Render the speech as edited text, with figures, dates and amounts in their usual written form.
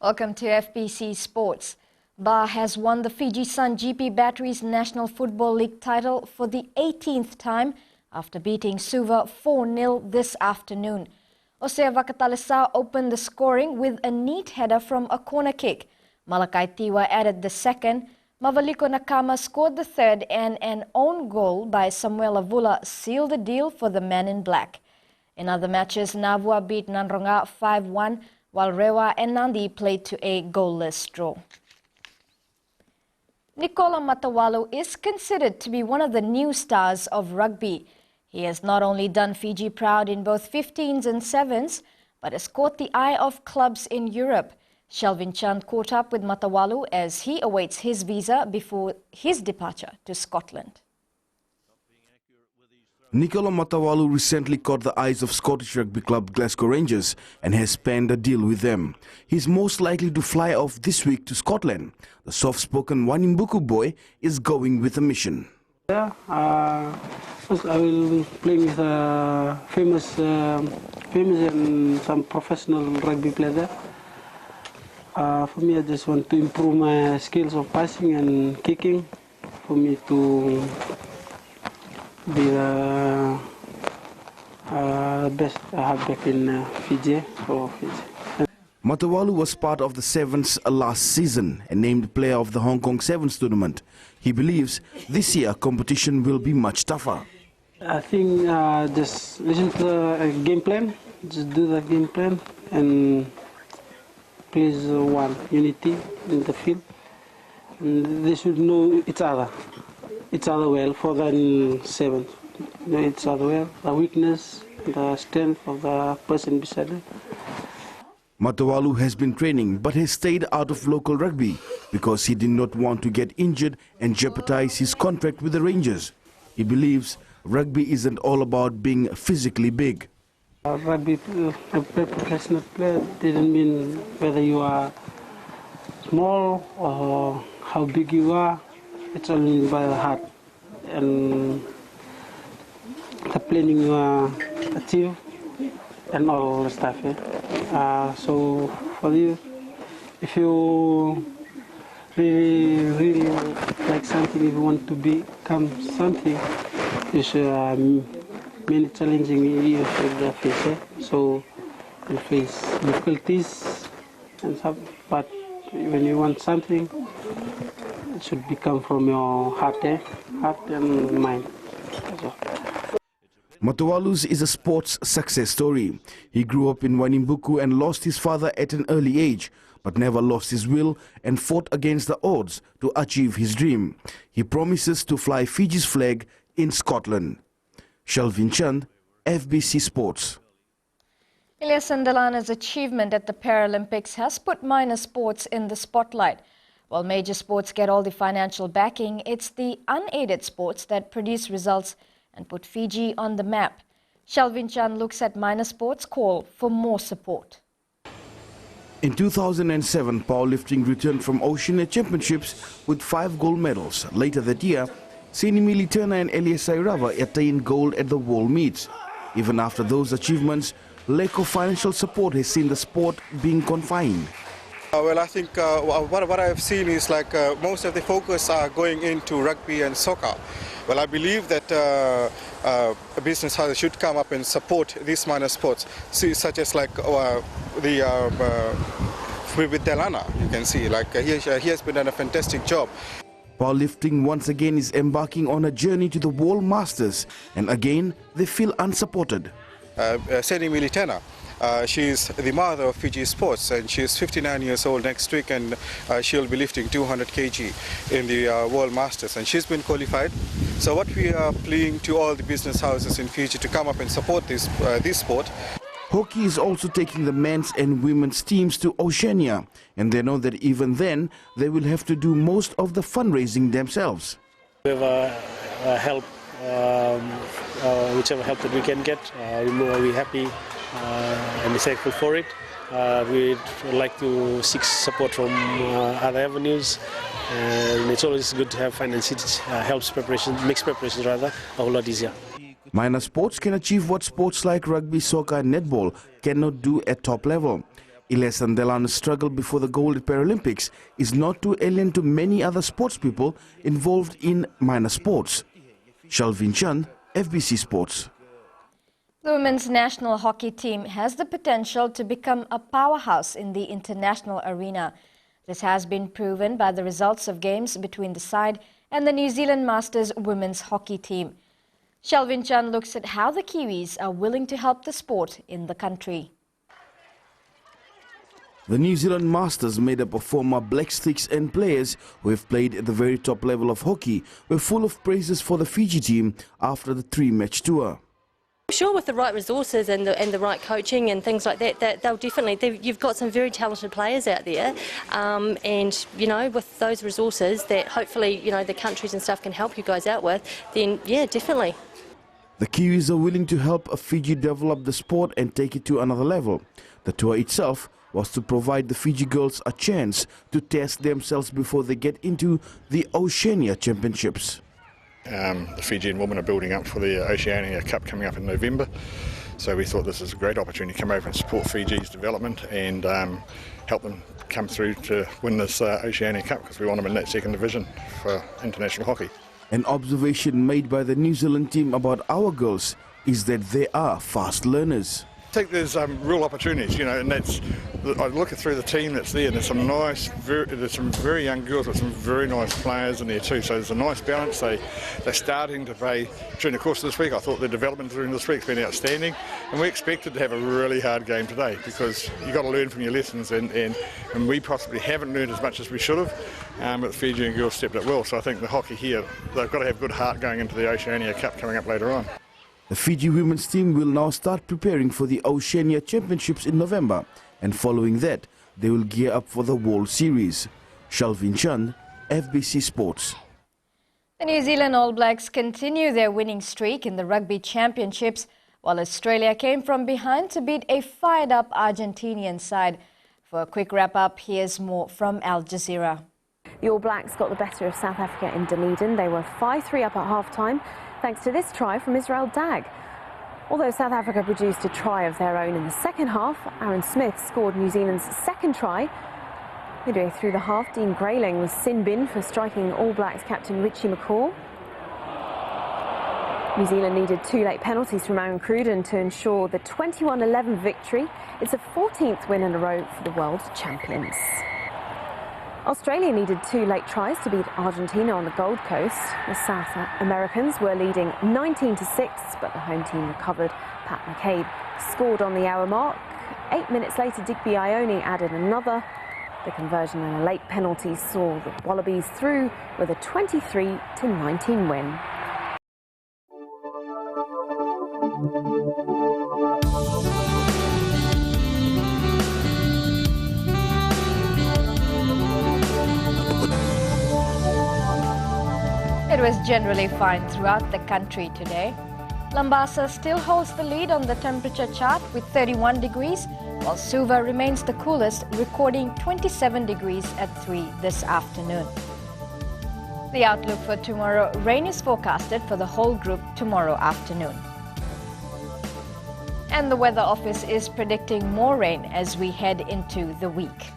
Welcome to FBC Sports. Ba has won the Fiji Sun GP Batteries National Football League title for the 18th time after beating Suva 4-0 this afternoon. Osea Vakatalesa opened the scoring with a neat header from a corner kick. Malakai Tiwa added the second. Mavaliko Nakama scored the third, and an own goal by Samuel Avula sealed the deal for the men in black. In other matches, Navua beat Nanronga 5-1, while Rewa and Nandi played to a goalless draw. Nicola Matawalu is considered to be one of the new stars of rugby. He has not only done Fiji proud in both 15s and 7s, but has caught the eye of clubs in Europe. Shelvin Chand caught up with Matawalu as he awaits his visa before his departure to Scotland. Nicola Matawalu recently caught the eyes of Scottish rugby club Glasgow Rangers and has penned a deal with them. He's most likely to fly off this week to Scotland. The soft-spoken Wanimbuku boy is going with a mission. Yeah, first I will be playing with famous and some professional rugby players there. For me, I just want to improve my skills of passing and kicking, for me to be the best halfback in Fiji. Matawalu was part of the Sevens last season and named player of the Hong Kong Sevens tournament. He believes this year competition will be much tougher. I think just listen to the game plan, just do the game plan and play one unity in the field. And they should know each other well for the seven. Know each other well, the weakness, the strength of the person beside them. Matawalu has been training but has stayed out of local rugby because he did not want to get injured and jeopardize his contract with the Rangers. He believes rugby isn't all about being physically big. Rugby, a professional player didn't mean whether you are small or how big you are. It's only by the heart and the planning you achieve and all the stuff. So for you, if you really like something, if you want to become something, you should many challenging you should face. So you face difficulties and stuff, but when you want something, it should become from your heart and mind. Matawalu's is a sports success story. He grew up in Wanimbuku and lost his father at an early age, but never lost his will and fought against the odds to achieve his dream. He promises to fly Fiji's flag in Scotland. Shelvin Chand, FBC Sports. Ilya Sandalana's achievement at the Paralympics has put minor sports in the spotlight. While major sports get all the financial backing, it's the unaided sports that produce results and put Fiji on the map. Shelvin Chand looks at minor sports' call for more support. In 2007, powerlifting returned from Oceania Championships with 5 gold medals. Later that year, Seni Militana and Elias Sairava attained gold at the World Meets. Even after those achievements, lack of financial support has seen the sport being confined. Well, I think what I've seen is like most of the focus are going into rugby and soccer. Well, I believe that business houses should come up and support these minor sports, such as like with Delana. You can see like he has been done a fantastic job. Powerlifting once again is embarking on a journey to the World Masters, and again they feel unsupported. Seni Militana. She's the mother of Fiji sports, and she's 59 years old next week, and she'll be lifting 200 kg in the World Masters, and she's been qualified. So what we are pleading to all the business houses in Fiji to come up and support this sport. Hockey is also taking the men's and women's teams to Oceania, and they know that even then they will have to do most of the fundraising themselves. We have help, whichever help that we can get, we're happy and thankful for it. We'd like to seek support from other avenues, and it's always good to have finance. It helps preparation, makes preparations rather a whole lot easier. Minor sports can achieve what sports like rugby, soccer and netball cannot do at top level. Ilesan Delano's struggle before the gold at Paralympics is not too alien to many other sports people involved in minor sports. Shalvin Chand, FBC Sports. The women's national hockey team has the potential to become a powerhouse in the international arena. This has been proven by the results of games between the side and the New Zealand Masters women's hockey team. Shalvin Chand looks at how the Kiwis are willing to help the sport in the country. The New Zealand Masters, made up of former Black Sticks and players who have played at the very top level of hockey, were full of praises for the Fiji team after the 3-match tour. Sure, with the right resources and the right coaching and things like that, they'll definitely. You've got some very talented players out there, and you know, with those resources that hopefully the countries and stuff can help you guys out with, then yeah, definitely. The Kiwis are willing to help Fiji develop the sport and take it to another level. The tour itself was to provide the Fiji girls a chance to test themselves before they get into the Oceania Championships. The Fijian women are building up for the Oceania Cup coming up in November, so we thought this is a great opportunity to come over and support Fiji's development and help them come through to win this Oceania Cup, because we want them in that second division for international hockey. An observation made by the New Zealand team about our girls is that they are fast learners. I think there's real opportunities, and that's. I look through the team that's there, and there's some there's some very young girls with some very nice players in there too. So there's a nice balance. They're starting to play during the course of this week. I thought their development during this week's been outstanding, and we expected to have a really hard game today, because you've got to learn from your lessons, and we possibly haven't learned as much as we should have. But the Fijian girls stepped up well. So I think the hockey here, they've got to have good heart going into the Oceania Cup coming up later on. The Fiji women's team will now start preparing for the Oceania Championships in November, and following that, they will gear up for the World Series. Shalvin Chand, FBC Sports. The New Zealand All Blacks continue their winning streak in the Rugby Championships, while Australia came from behind to beat a fired-up Argentinian side. For a quick wrap-up, here's more from Al Jazeera. The All Blacks got the better of South Africa in Dunedin. They were 5-3 up at half-time, thanks to this try from Israel Dag. Although South Africa produced a try of their own in the second half, Aaron Smith scored New Zealand's second try. Midway through the half, Dean Grayling was sin bin for striking All Blacks captain Richie McCaw. New Zealand needed 2 late penalties from Aaron Cruden to ensure the 21-11 victory. It's a 14th win in a row for the world champions. Australia needed 2 late tries to beat Argentina on the Gold Coast. The South Americans were leading 19-6, but the home team recovered. Pat McCabe scored on the hour mark. 8 minutes later, Digby Ione added another. The conversion and a late penalty saw the Wallabies through with a 23-19 win. It was generally fine throughout the country today. Lambasa still holds the lead on the temperature chart with 31 degrees, while Suva remains the coolest, recording 27 degrees at 3 this afternoon. The outlook for tomorrow: rain is forecasted for the whole group tomorrow afternoon. And the Weather Office is predicting more rain as we head into the week.